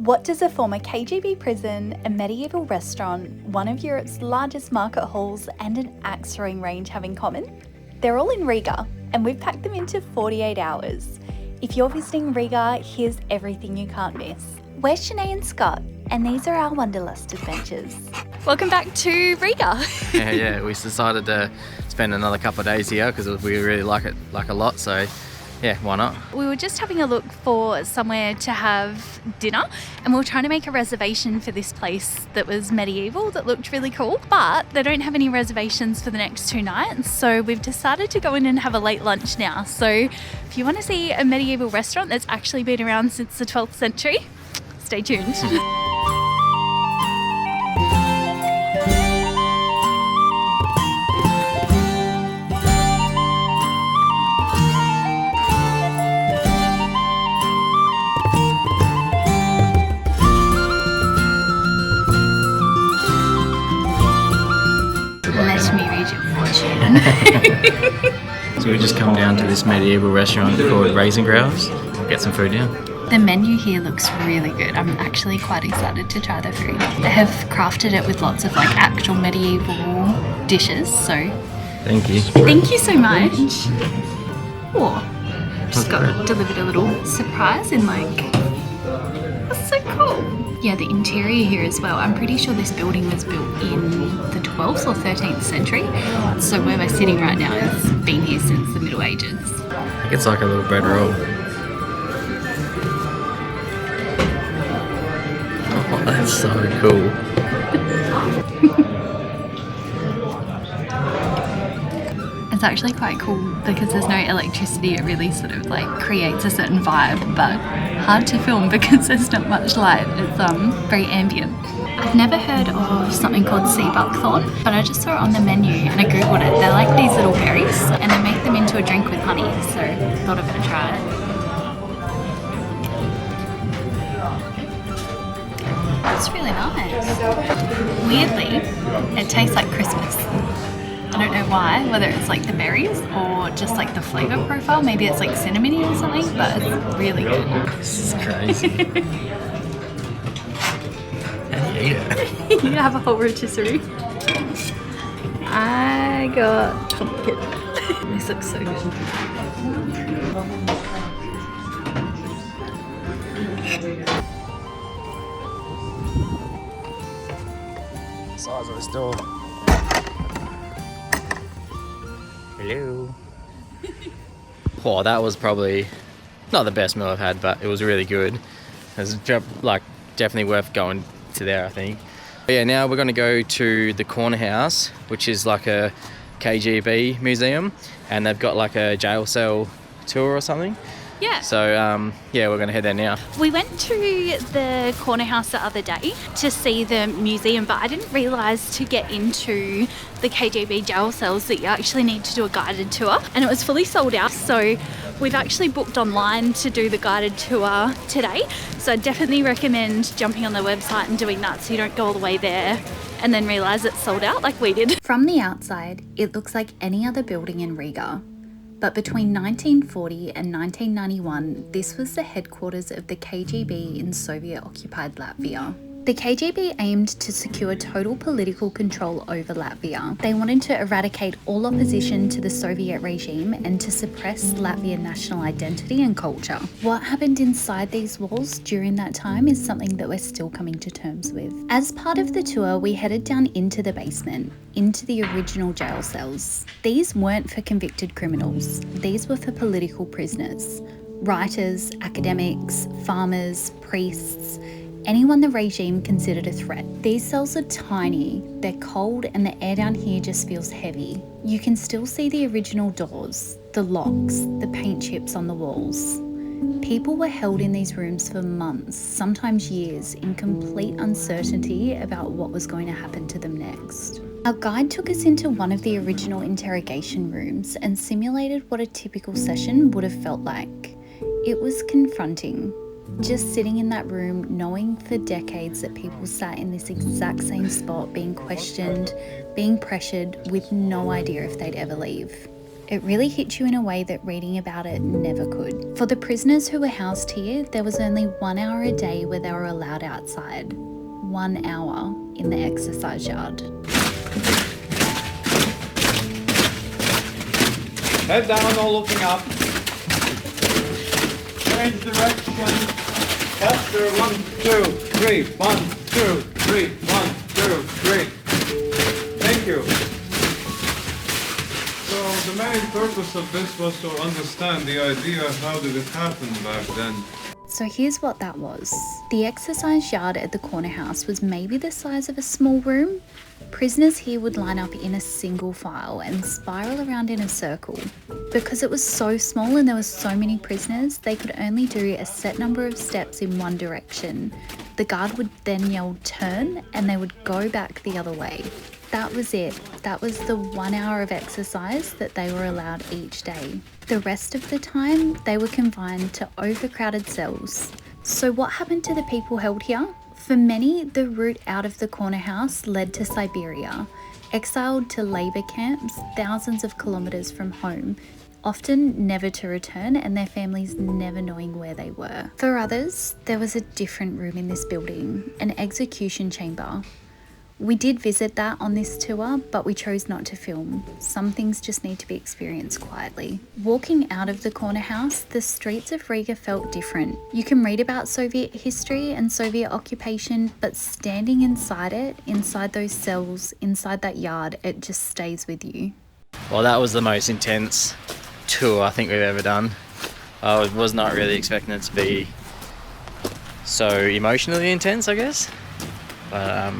What does a former KGB prison, a medieval restaurant, one of Europe's largest market halls and an axe throwing range have in common? They're all in Riga, and we've packed them into 48 hours. If you're visiting Riga, here's everything you can't miss. We're Shanae and Scott, and these are our Wanderlust adventures. Welcome back to Riga. Yeah, we decided to spend another couple of days here because we really like it a lot, so yeah, why not? We were just having a look for somewhere to have dinner, and we were trying to make a reservation for this place that was medieval, that looked really cool, but they don't have any reservations for the next 2 nights, so we've decided to go in and have a late lunch now. So if you want to see a medieval restaurant that's actually been around since the 12th century, stay tuned. Let me read your fortune. So we just come down to this medieval restaurant called Rozengrāls. We'll get some food now. The menu here looks really good. I'm actually quite excited to try the food. They have crafted it with lots of like actual medieval dishes, so Thank you. thank you so much. Oh, just got delivered a little surprise in like, that's so cool. Yeah, the interior here as well. I'm pretty sure this building was built in the 12th or 13th century. So where we're sitting right now has been here since the Middle Ages. I think it's like a little bread roll. Oh, that's so cool. It's actually quite cool because there's no electricity. It really sort of like creates a certain vibe, but hard to film because there's not much light. It's very ambient. I've never heard of something called sea buckthorn, but I just saw it on the menu and I googled it. They're like these little berries and they make them into a drink with honey, so thought I'd try it. It's really nice. Weirdly, it tastes like Christmas. I don't know why, whether it's like the berries or just like the flavour profile. Maybe it's like cinnamony or something, but it's really good. This is crazy. How do you eat it? You have a whole rotisserie. I got pumpkin. This looks so good. Size of the store. Hello. Oh, that was probably not the best meal I've had, but it was really good. It's like definitely worth going to there, I think. But yeah, now we're going to go to the Corner House, which is like a KGB museum, and they've got like a jail cell tour or something. Yeah. So yeah, we're going to head there now. We went to the Corner House the other day to see the museum, but I didn't realise to get into the KGB jail cells that you actually need to do a guided tour, and it was fully sold out. So we've actually booked online to do the guided tour today. So I definitely recommend jumping on the website and doing that so you don't go all the way there and then realise it's sold out like we did. From the outside, it looks like any other building in Riga. But between 1940 and 1991, this was the headquarters of the KGB in Soviet-occupied Latvia. The KGB aimed to secure total political control over Latvia. They wanted to eradicate all opposition to the Soviet regime and to suppress Latvian national identity and culture. What happened inside these walls during that time is something that we're still coming to terms with. As part of the tour, we headed down into the basement, into the original jail cells. These weren't for convicted criminals. These were for political prisoners. Writers, academics, farmers, priests, anyone the regime considered a threat. These cells are tiny, they're cold, and the air down here just feels heavy. You can still see the original doors, the locks, the paint chips on the walls. People were held in these rooms for months, sometimes years, in complete uncertainty about what was going to happen to them next. Our guide took us into one of the original interrogation rooms and simulated what a typical session would have felt like. It was confronting. Just sitting in that room, knowing for decades that people sat in this exact same spot, being questioned, being pressured, with no idea if they'd ever leave. It really hit you in a way that reading about it never could. For the prisoners who were housed here, there was only 1 hour a day where they were allowed outside. 1 hour in the exercise yard. Head down, no looking up. Change direction. Faster, 1, 2, 3. 1, 2, 3. 1, 2, 3. Thank you. So the main purpose of this was to understand the idea of how did it happen back then. So here's what that was. The exercise yard at the corner house was maybe the size of a small room. Prisoners here would line up in a single file and spiral around in a circle. Because it was so small and there were so many prisoners, they could only do a set number of steps in one direction. The guard would then yell turn and they would go back the other way. That was it. That was the 1 hour of exercise that they were allowed each day. The rest of the time, they were confined to overcrowded cells. So what happened to the people held here? For many, the route out of the corner house led to Siberia, exiled to labour camps thousands of kilometres from home, often never to return and their families never knowing where they were. For others, there was a different room in this building, an execution chamber. We did visit that on this tour, but we chose not to film. Some things just need to be experienced quietly. Walking out of the corner house, the streets of Riga felt different. You can read about Soviet history and Soviet occupation, but standing inside it, inside those cells, inside that yard, it just stays with you. Well, that was the most intense tour I think we've ever done. I was not really expecting it to be so emotionally intense, I guess. But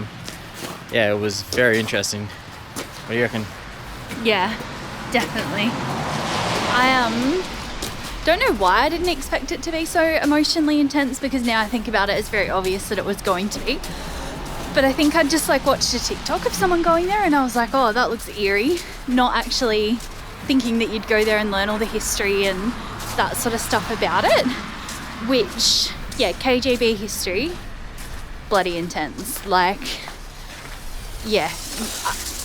yeah, it was very interesting. What do you reckon? Yeah, definitely. I don't know why I didn't expect it to be so emotionally intense, because now I think about it, it's very obvious that it was going to be. But I think I just watched a TikTok of someone going there and I was like, oh, that looks eerie. Not actually thinking that you'd go there and learn all the history and that sort of stuff about it. Which, yeah, KGB history, bloody intense. Yeah,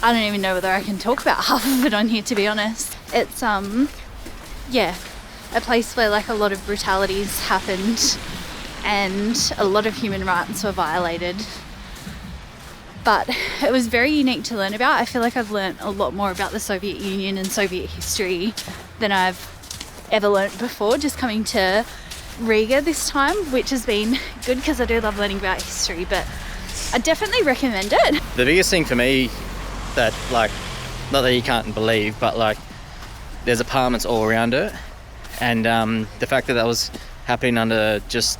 I don't even know whether I can talk about half of it on here, to be honest. It's, yeah, a place where a lot of brutalities happened and a lot of human rights were violated. But it was very unique to learn about. I feel like I've learned a lot more about the Soviet Union and Soviet history than I've ever learnt before, just coming to Riga this time, which has been good because I do love learning about history, but I definitely recommend it. The biggest thing for me that not that you can't believe, but there's apartments all around it, and the fact that was happening under just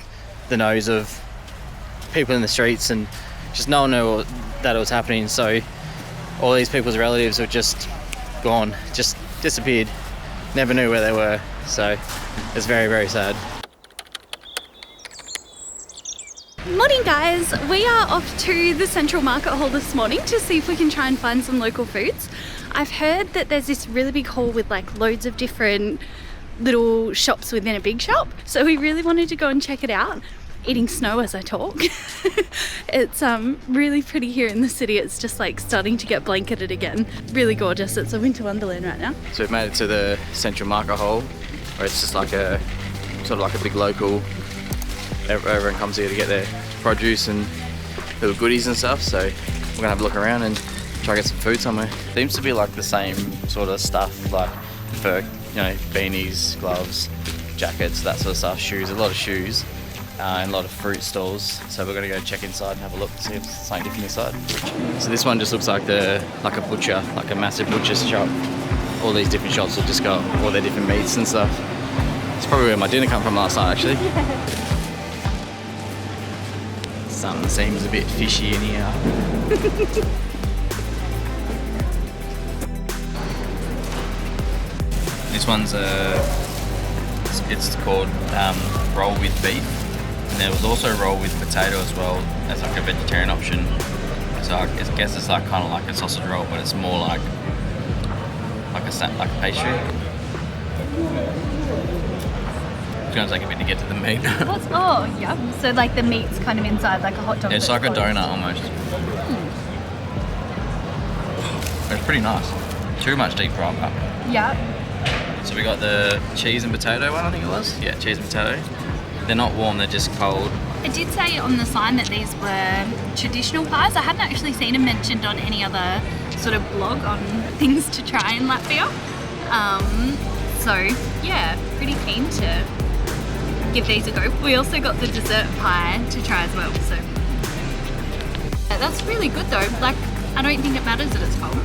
the nose of people in the streets, and just no one knew that it was happening. So all these people's relatives were just gone, just disappeared, never knew where they were. So it's very, very sad. Morning guys, we are off to the Central Market Hall this morning to see if we can try and find some local foods. I've heard that there's this really big hall with loads of different little shops within a big shop, so we really wanted to go and check it out. Eating snow as I talk. It's really pretty here in the city. It's just starting to get blanketed again. Really gorgeous. It's a winter wonderland right now. So we've made it to the Central Market Hall, where it's just a big local. Everyone comes here to get their produce and little goodies and stuff, so we're gonna have a look around and try to get some food somewhere. Seems to be the same sort of stuff, for beanies, gloves, jackets, that sort of stuff, shoes, a lot of shoes, and a lot of fruit stalls. So we're gonna go check inside and have a look and see if there's something different inside. So this one just looks like a butcher, a massive butcher's shop. All these different shops have just got all their different meats and stuff. It's probably where my dinner came from last night, actually. Something seems a bit fishy in here. This one's it's called roll with beef, and there was also roll with potato as well as a vegetarian option. So I guess it's kind of like a sausage roll, but it's more like a pastry. It's going to take a bit to get to the meat. Yeah. So the meat's kind of inside a hot dog. It's like a donut almost. It's pretty nice. Too much deep fry. Yeah. So we got the cheese and potato one, I think it was. Yeah, cheese and potato. They're not warm, they're just cold. It did say on the sign that these were traditional pies. I hadn't actually seen them mentioned on any other sort of blog on things to try in Latvia. So yeah, pretty keen to give these a go. We also got the dessert pie to try as well. So yeah, that's really good though. Like, I don't think it matters that it's cold.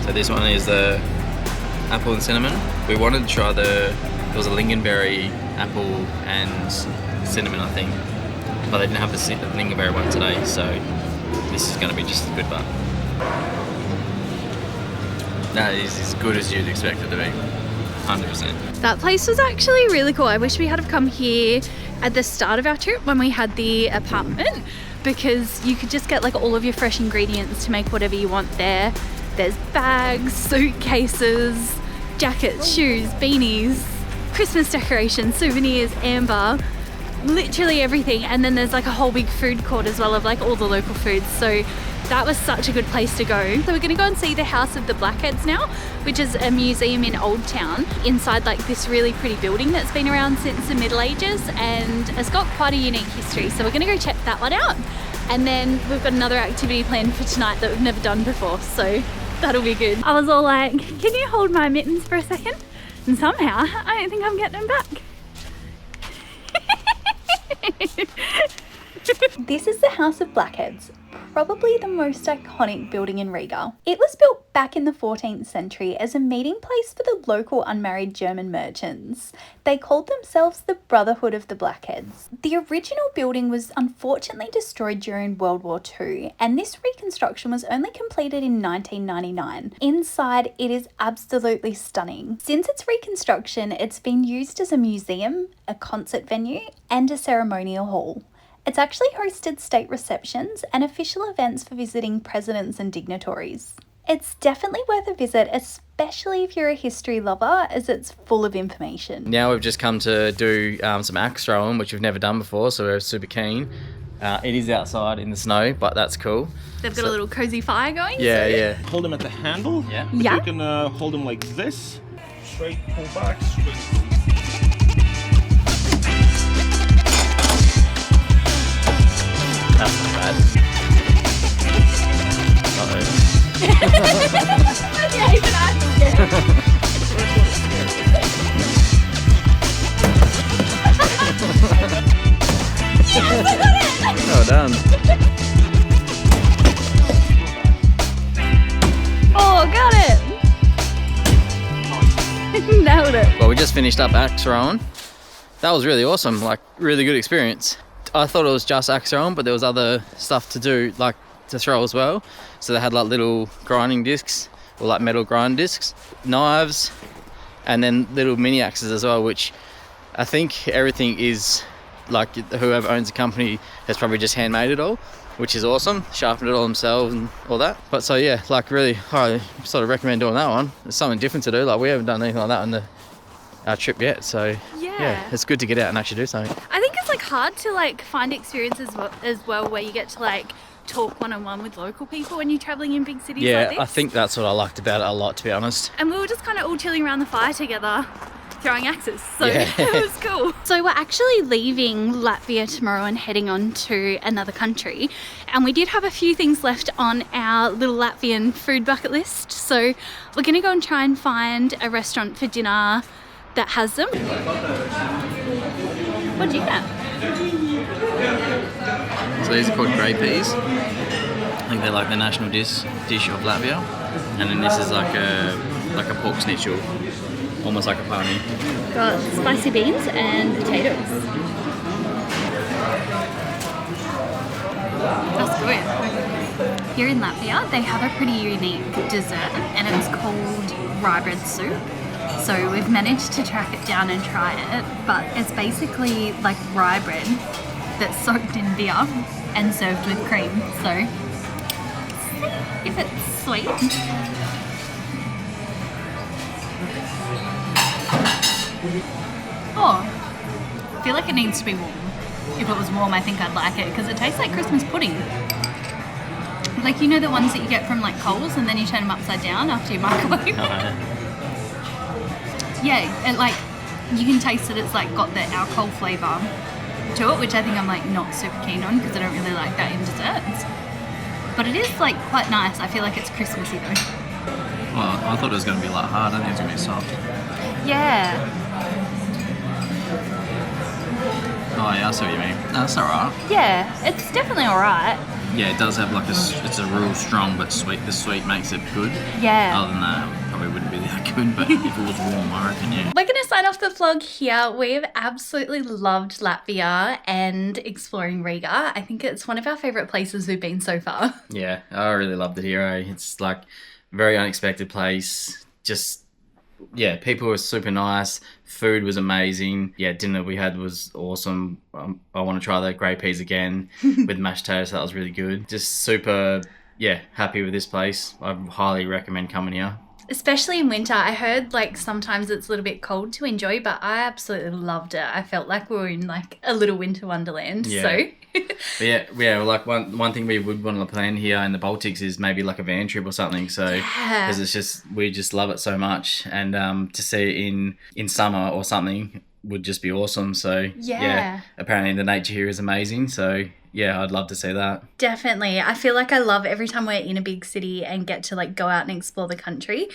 So this one is the apple and cinnamon. We wanted to try there was a lingonberry apple and cinnamon, I think, but they didn't have the lingonberry one today, so this is going to be just as good, but that is as good as you'd expect it to be, 100%. That place was actually really cool. I wish we had have come here at the start of our trip when we had the apartment, because you could just get like all of your fresh ingredients to make whatever you want there. There's bags, suitcases, jackets, shoes, beanies, Christmas decorations, souvenirs, amber, literally everything. And then there's like a whole big food court as well of like all the local foods. So that was such a good place to go. So we're gonna go and see the House of the Blackheads now, which is a museum in Old Town inside like this really pretty building that's been around since the Middle Ages and it's got quite a unique history. So we're gonna go check that one out. And then we've got another activity planned for tonight that we've never done before. So that'll be good. I was all like, can you hold my mittens for a second? And somehow, I don't think I'm getting them back. This is the House of Blackheads, probably the most iconic building in Riga. It was built back in the 14th century as a meeting place for the local unmarried German merchants. They called themselves the Brotherhood of the Blackheads. The original building was unfortunately destroyed during World War II, and this reconstruction was only completed in 1999. Inside, it is absolutely stunning. Since its reconstruction, it's been used as a museum, a concert venue, and a ceremonial hall. It's actually hosted state receptions and official events for visiting presidents and dignitaries. It's definitely worth a visit, especially if you're a history lover, as it's full of information. Now we've just come to do some axe throwing, which we've never done before, so we're super keen. It is outside in the snow, but that's cool. They've got a little cozy fire going. Yeah, so. yeah. Hold them at the handle. Yeah. But Yeah. you can hold them like this. Straight, pull back, straight. That's not bad. Yeah, even I'm scared. Well done. Oh, got it. Nailed it. Well, we just finished up axe throwing. That was really awesome, like really good experience. I thought it was just axe throwing, but there was other stuff to do, like to throw as well. So they had like little grinding discs, or like metal grind discs, knives, and then little mini axes as well, which I think everything is like whoever owns the company has probably just handmade it all, which is awesome. Sharpened it all themselves and all that. But so yeah, like really, I sort of recommend doing that one. It's something different to do. Like we haven't done anything like that on our trip yet. So yeah, it's good to get out and actually do something. I think it's like hard to like find experiences as well where you get to like talk one-on-one with local people when you're traveling in big cities like this. I think that's what I liked about it a lot, to be honest. And we were just kind of all chilling around the fire together, throwing axes. So Yeah. it was cool. So we're actually leaving Latvia tomorrow and heading on to another country. And we did have a few things left on our little Latvian food bucket list. So we're going to go and try and find a restaurant for dinner that has them. What'd you get? So these are called grey peas. I think they're like the national dish of Latvia. And then this is like a pork schnitzel, almost like a palmy. Got spicy beans and potatoes. That's good. Here in Latvia, they have a pretty unique dessert and it's called rye bread soup. So we've managed to track it down and try it, but it's basically like rye bread that's soaked in beer and served with cream. So if it's sweet. Oh, I feel like it needs to be warm. If it was warm, I think I'd like it because it tastes like Christmas pudding. Like, you know the ones that you get from like Coles and then you turn them upside down after you microwave? Yeah, and like you can taste that it's like got the alcohol flavour to it, which I think I'm like not super keen on because I don't really like that in desserts. But it is like quite nice. I feel like it's Christmassy though. Well, I thought it was going to be like hard. I think it's going to be soft. Yeah. Oh yeah, I see what you mean. No, that's alright. Yeah, it's definitely alright. Yeah, it does have like it's a real strong but sweet. The sweet makes it good. Yeah. Other than that, it probably wouldn't be that good, but if it was warm, I reckon, yeah. We're going to sign off the vlog here. We've absolutely loved Latvia and exploring Riga. I think it's one of our favourite places we've been so far. Yeah, I really loved it here. It's like a very unexpected place. Just, yeah, people were super nice. Food was amazing. Yeah, dinner we had was awesome. I want to try the grey peas again with mashed potatoes. That was really good. Just super, yeah, happy with this place. I highly recommend coming here. Especially in winter. I heard like sometimes it's a little bit cold to enjoy, but I absolutely loved it. I felt like we were in like a little winter wonderland. Yeah. So But yeah, like one thing we would want to plan here in the Baltics is maybe like a van trip or something. So yeah. because we just love it so much, and to see it in summer or something would just be awesome. So Yeah. apparently the nature here is amazing. So yeah, I'd love to see that. Definitely. I feel like I love every time we're in a big city and get to like go out and explore the country.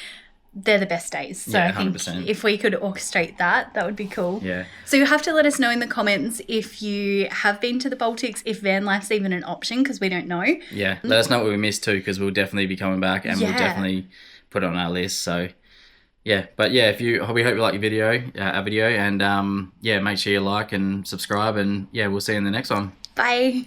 They're the best days. So Yeah, I think 100%. if we could orchestrate that, that would be cool. Yeah. So you'll have to let us know in the comments if you have been to the Baltics, if van life's even an option, because we don't know. Yeah, let us know what we missed too, because we'll definitely be coming back, and we'll Yeah. definitely put it on our list. So yeah, but yeah, we hope you like our video, and yeah, make sure you like and subscribe, and yeah, we'll see you in the next one. Bye.